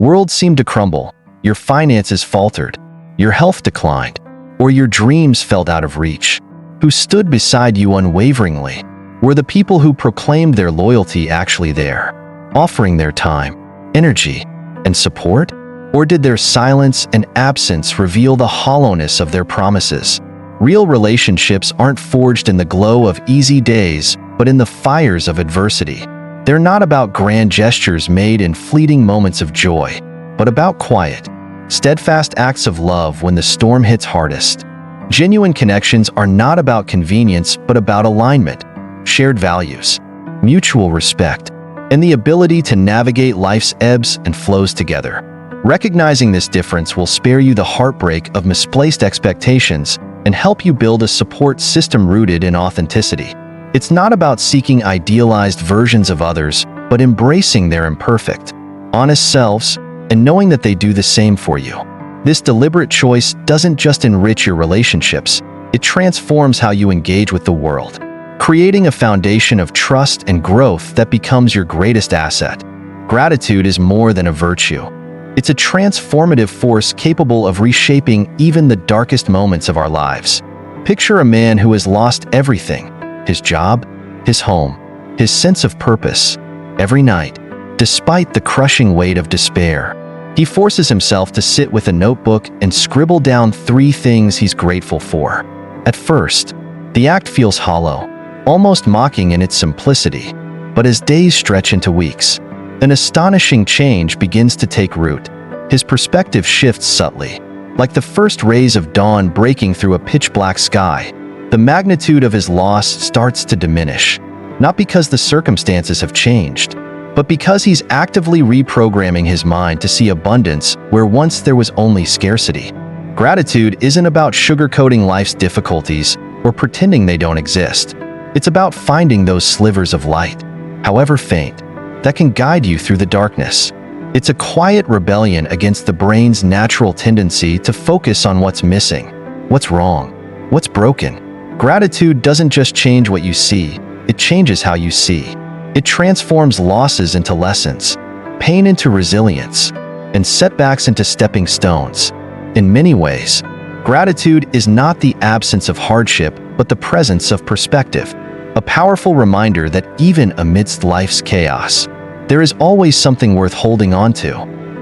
world seemed to crumble, your finances faltered, your health declined, or your dreams felt out of reach. Who stood beside you unwaveringly? Were the people who proclaimed their loyalty actually there, offering their time, energy, and support? Or did their silence and absence reveal the hollowness of their promises? Real relationships aren't forged in the glow of easy days, but in the fires of adversity. They're not about grand gestures made in fleeting moments of joy, but about quiet, steadfast acts of love when the storm hits hardest. Genuine connections are not about convenience, but about alignment, shared values, mutual respect, and the ability to navigate life's ebbs and flows together. Recognizing this difference will spare you the heartbreak of misplaced expectations and help you build a support system rooted in authenticity. It's not about seeking idealized versions of others, but embracing their imperfect, honest selves, and knowing that they do the same for you. This deliberate choice doesn't just enrich your relationships, it transforms how you engage with the world, creating a foundation of trust and growth that becomes your greatest asset. Gratitude is more than a virtue. It's a transformative force capable of reshaping even the darkest moments of our lives. Picture a man who has lost everything: his job, his home, his sense of purpose. Every night, despite the crushing weight of despair, he forces himself to sit with a notebook and scribble down 3 things he's grateful for. At first, the act feels hollow, almost mocking in its simplicity, but as days stretch into weeks, an astonishing change begins to take root. His perspective shifts subtly, like the first rays of dawn breaking through a pitch-black sky. The magnitude of his loss starts to diminish, not because the circumstances have changed, but because he's actively reprogramming his mind to see abundance where once there was only scarcity. Gratitude isn't about sugarcoating life's difficulties or pretending they don't exist. It's about finding those slivers of light, however faint, that can guide you through the darkness. It's a quiet rebellion against the brain's natural tendency to focus on what's missing, what's wrong, what's broken. Gratitude doesn't just change what you see, it changes how you see. It transforms losses into lessons, pain into resilience, and setbacks into stepping stones. In many ways, gratitude is not the absence of hardship, but the presence of perspective, a powerful reminder that even amidst life's chaos, there is always something worth holding on to.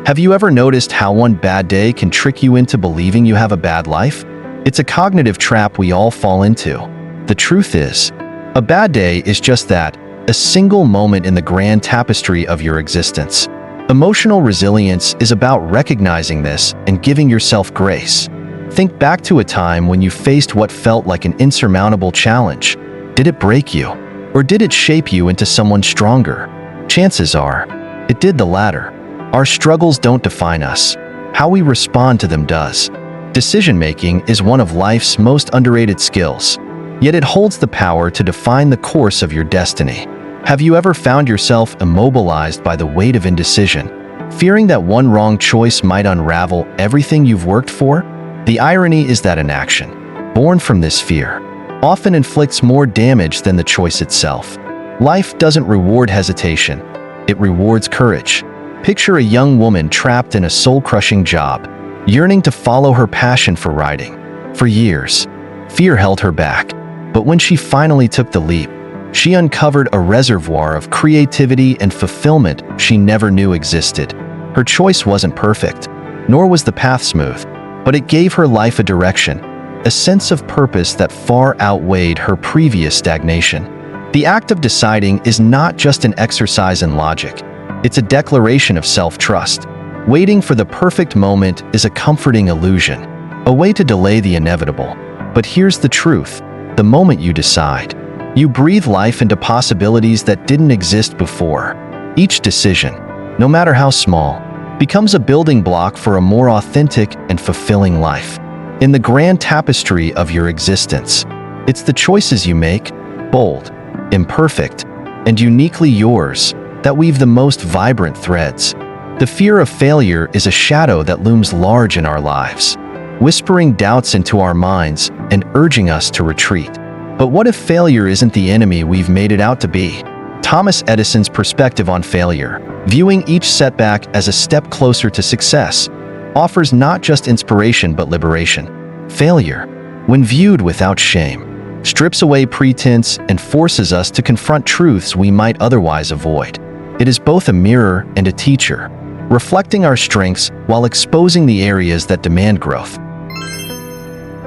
Have you ever noticed how one bad day can trick you into believing you have a bad life? It's a cognitive trap we all fall into. The truth is, a bad day is just that, a single moment in the grand tapestry of your existence. Emotional resilience is about recognizing this and giving yourself grace. Think back to a time when you faced what felt like an insurmountable challenge. Did it break you? Or did it shape you into someone stronger? Chances are, it did the latter. Our struggles don't define us. How we respond to them does. Decision-making is one of life's most underrated skills, yet it holds the power to define the course of your destiny. Have you ever found yourself immobilized by the weight of indecision, fearing that one wrong choice might unravel everything you've worked for? The irony is that inaction, born from this fear, often inflicts more damage than the choice itself. Life doesn't reward hesitation, it rewards courage. Picture a young woman trapped in a soul-crushing job, yearning to follow her passion for writing. For years, fear held her back, but when she finally took the leap, she uncovered a reservoir of creativity and fulfillment she never knew existed. Her choice wasn't perfect, nor was the path smooth, but it gave her life a direction, a sense of purpose that far outweighed her previous stagnation. The act of deciding is not just an exercise in logic, it's a declaration of self-trust. Waiting for the perfect moment is a comforting illusion, a way to delay the inevitable. But here's the truth: the moment you decide, you breathe life into possibilities that didn't exist before. Each decision, no matter how small, becomes a building block for a more authentic and fulfilling life. In the grand tapestry of your existence, it's the choices you make, bold, imperfect, and uniquely yours, that weave the most vibrant threads. The fear of failure is a shadow that looms large in our lives, whispering doubts into our minds and urging us to retreat. But what if failure isn't the enemy we've made it out to be? Thomas Edison's perspective on failure, Viewing each setback as a step closer to success offers not just inspiration but liberation. Failure, when viewed without shame, strips away pretense and forces us to confront truths we might otherwise avoid. It is both a mirror and a teacher, reflecting our strengths while exposing the areas that demand growth.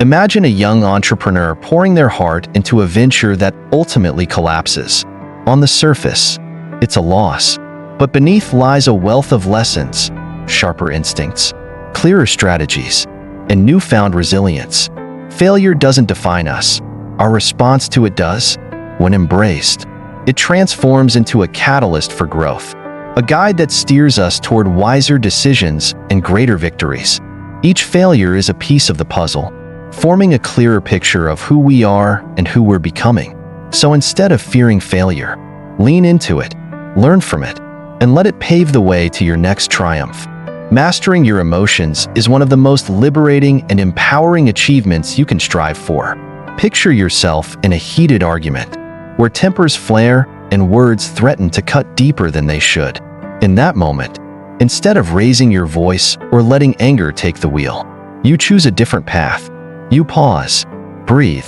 Imagine a young entrepreneur pouring their heart into a venture that ultimately collapses. On the surface, it's a loss, but beneath lies a wealth of lessons, sharper instincts, clearer strategies, and newfound resilience. Failure doesn't define us. Our response to it does. When embraced, it transforms into a catalyst for growth, a guide that steers us toward wiser decisions and greater victories. Each failure is a piece of the puzzle, forming a clearer picture of who we are and who we're becoming. So instead of fearing failure, lean into it, learn from it, and let it pave the way to your next triumph. Mastering your emotions is one of the most liberating and empowering achievements you can strive for. Picture yourself in a heated argument, where tempers flare and words threaten to cut deeper than they should. In that moment, instead of raising your voice or letting anger take the wheel, you choose a different path. You pause, breathe,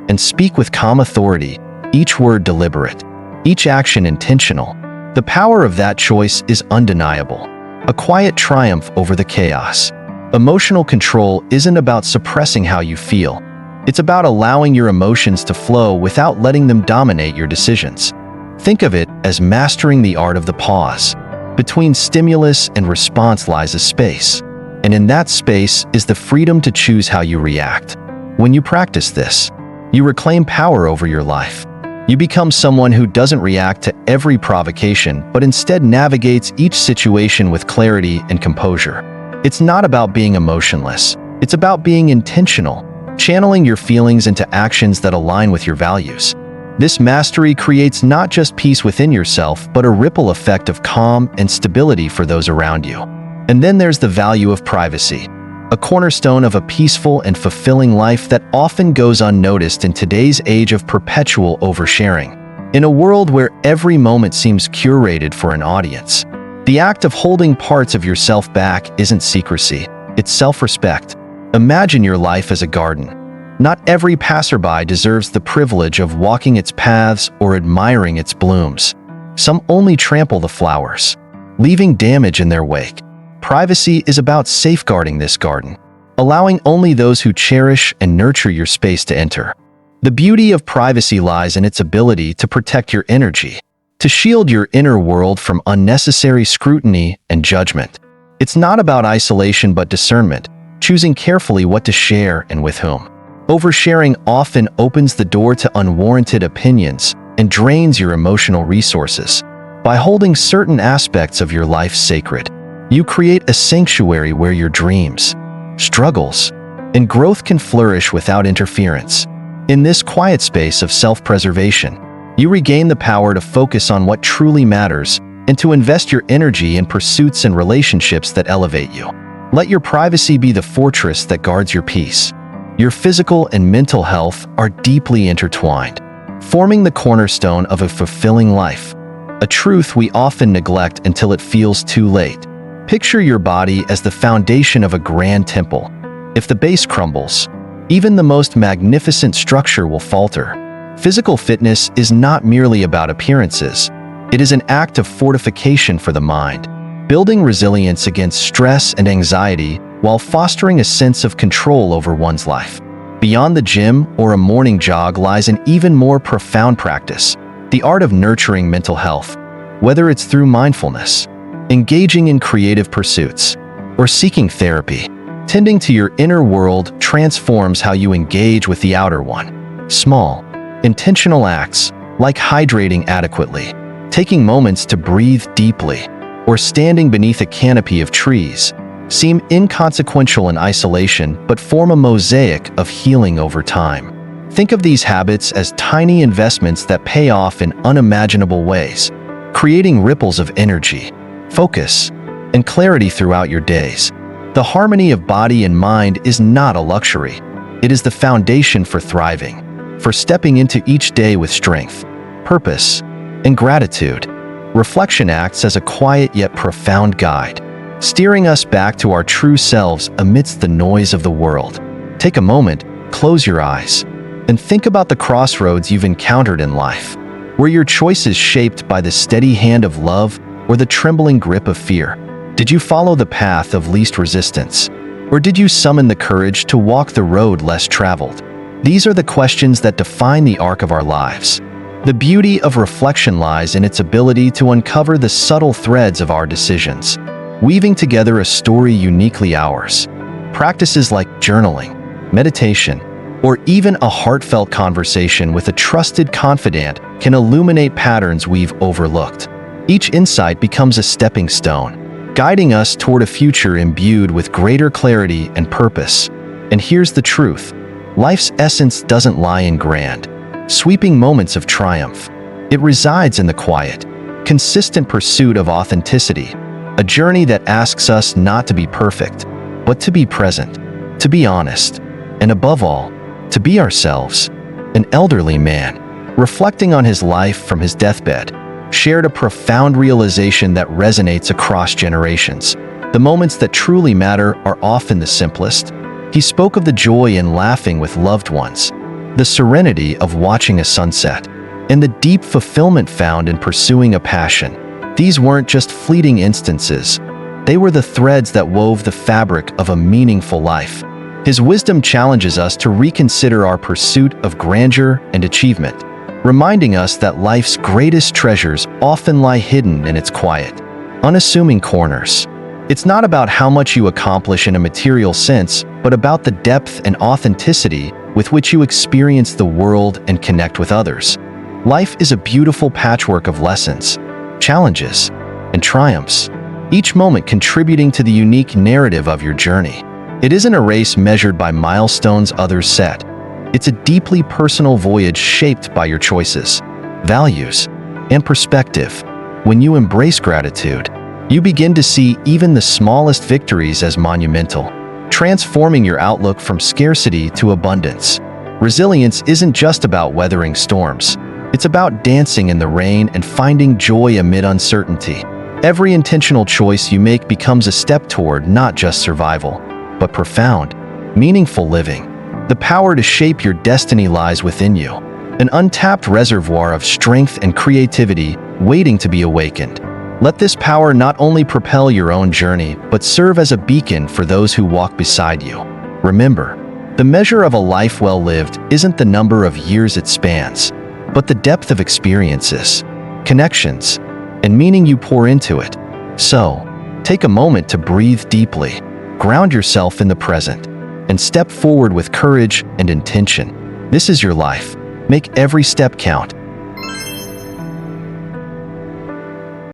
and speak with calm authority, each word deliberate, each action intentional. The power of that choice is undeniable, a quiet triumph over the chaos. Emotional control isn't about suppressing how you feel. It's about allowing your emotions to flow without letting them dominate your decisions. Think of it as mastering the art of the pause. Between stimulus and response lies a space, and in that space is the freedom to choose how you react. When you practice this, you reclaim power over your life. You become someone who doesn't react to every provocation, but instead navigates each situation with clarity and composure. It's not about being emotionless. It's about being intentional, channeling your feelings into actions that align with your values. This mastery creates not just peace within yourself, but a ripple effect of calm and stability for those around you. And then there's the value of privacy, a cornerstone of a peaceful and fulfilling life that often goes unnoticed in today's age of perpetual oversharing. In a world where every moment seems curated for an audience, the act of holding parts of yourself back isn't secrecy, it's self-respect. Imagine your life as a garden. Not every passerby deserves the privilege of walking its paths or admiring its blooms. Some only trample the flowers, leaving damage in their wake. Privacy is about safeguarding this garden, allowing only those who cherish and nurture your space to enter. The beauty of privacy lies in its ability to protect your energy, to shield your inner world from unnecessary scrutiny and judgment. It's not about isolation but discernment, choosing carefully what to share and with whom. Oversharing often opens the door to unwarranted opinions and drains your emotional resources. By holding certain aspects of your life sacred, you create a sanctuary where your dreams, struggles, and growth can flourish without interference. In this quiet space of self-preservation, you regain the power to focus on what truly matters and to invest your energy in pursuits and relationships that elevate you. Let your privacy be the fortress that guards your peace. Your physical and mental health are deeply intertwined, forming the cornerstone of a fulfilling life, a truth we often neglect until it feels too late. Picture your body as the foundation of a grand temple. If the base crumbles, even the most magnificent structure will falter. Physical fitness is not merely about appearances. It is an act of fortification for the mind, building resilience against stress and anxiety while fostering a sense of control over one's life. Beyond the gym or a morning jog lies an even more profound practice, the art of nurturing mental health. Whether it's through mindfulness, engaging in creative pursuits, or seeking therapy, tending to your inner world transforms how you engage with the outer one. Small, intentional acts, like hydrating adequately, taking moments to breathe deeply, or standing beneath a canopy of trees, seem inconsequential in isolation but form a mosaic of healing over time. Think of these habits as tiny investments that pay off in unimaginable ways, creating ripples of energy, focus, and clarity throughout your days. The harmony of body and mind is not a luxury. It is the foundation for thriving, for stepping into each day with strength, purpose, and gratitude. Reflection acts as a quiet yet profound guide, steering us back to our true selves amidst the noise of the world. Take a moment, close your eyes, and think about the crossroads you've encountered in life. Were your choices shaped by the steady hand of love or the trembling grip of fear? Did you follow the path of least resistance, or did you summon the courage to walk the road less traveled? These are the questions that define the arc of our lives. The beauty of reflection lies in its ability to uncover the subtle threads of our decisions, weaving together a story uniquely ours. Practices like journaling, meditation, or even a heartfelt conversation with a trusted confidant can illuminate patterns we've overlooked. Each insight becomes a stepping stone, guiding us toward a future imbued with greater clarity and purpose. And here's the truth: life's essence doesn't lie in grand, sweeping moments of triumph. It resides in the quiet, consistent pursuit of authenticity, a journey that asks us not to be perfect, but to be present, to be honest, and above all, to be ourselves. An elderly man, reflecting on his life from his deathbed, shared a profound realization that resonates across generations. The moments that truly matter are often the simplest. He spoke of the joy in laughing with loved ones, the serenity of watching a sunset, and the deep fulfillment found in pursuing a passion. These weren't just fleeting instances. They were the threads that wove the fabric of a meaningful life. His wisdom challenges us to reconsider our pursuit of grandeur and achievement, reminding us that life's greatest treasures often lie hidden in its quiet, unassuming corners. It's not about how much you accomplish in a material sense, but about the depth and authenticity with which you experience the world and connect with others. Life is a beautiful patchwork of lessons, challenges, and triumphs, each moment contributing to the unique narrative of your journey. It isn't a race measured by milestones others set. It's a deeply personal voyage shaped by your choices, values, and perspective. When you embrace gratitude, you begin to see even the smallest victories as monumental, transforming your outlook from scarcity to abundance. Resilience isn't just about weathering storms. It's about dancing in the rain and finding joy amid uncertainty. Every intentional choice you make becomes a step toward not just survival, but profound, meaningful living. The power to shape your destiny lies within you, an untapped reservoir of strength and creativity waiting to be awakened. Let this power not only propel your own journey, but serve as a beacon for those who walk beside you. Remember, the measure of a life well lived isn't the number of years it spans, but the depth of experiences, connections, and meaning you pour into it. So, take a moment to breathe deeply, ground yourself in the present, and step forward with courage and intention. This is your life. Make every step count,